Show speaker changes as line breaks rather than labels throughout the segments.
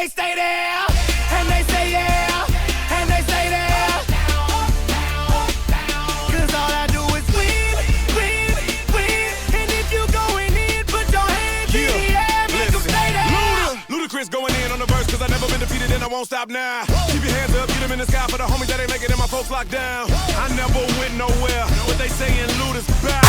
they stay there, and they say yeah, and they stay there. Cause all I do is win, win, win. And if you going in, put your hands in the air, make them stay there.
Ludacris going in on the verse, cause I never been defeated and I won't stop now. Keep your hands up, get them in the sky for the homies that ain't making it and my folks locked down. I never went nowhere, but they saying Luda's back.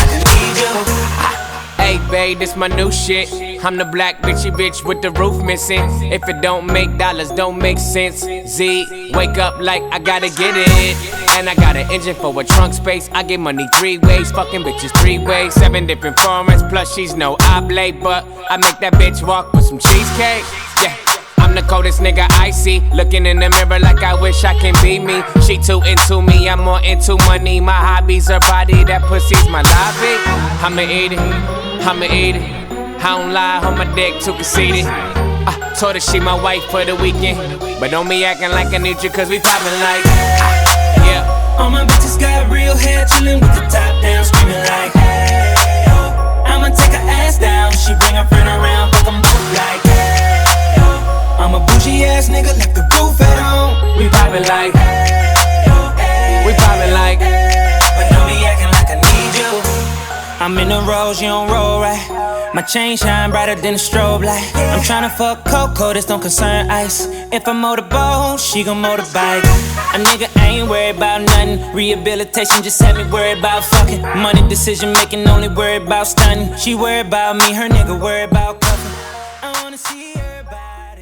Hey babe, this my new shit. I'm the black bitchy bitch with the roof missing. If it don't make dollars, don't make sense. Z, wake up like I gotta get it. And I got an engine for a trunk space. I get money 3 ways, fucking bitches 3 ways. 7 different formats, plus she's no oblate. But I make that bitch walk with some cheesecake. Yeah, I'm the coldest nigga I see. Looking in the mirror like I wish I can be me. She too into me, I'm more into money. My hobby's her body, that pussy's my lobby. I'ma eat it, I'ma eat it. I don't lie, on my dick, too conceited. I told her she my wife for the weekend. But don't be acting like I need you, cause we poppin' like yeah.
All my bitches got real hair, chillin' with the top down, screaming like hey, oh. I'ma take her ass down, she bring her friend around, fuck them both like hey, oh. I'm a bougie ass nigga, left the roof at home.
We poppin' like
hey, oh, hey,
we poppin' like
but don't be acting like I need you. I'm in the rose, you don't roll right. My chain shine brighter than a strobe light. I'm tryna fuck Coco, this don't concern ice. If I motorboat, she gon' motorbike. A nigga ain't worried about nothing. Rehabilitation just had me worried about fucking. Money decision making, only worried about stunning. She worried about me, her nigga worried about cuffing. I wanna see her body.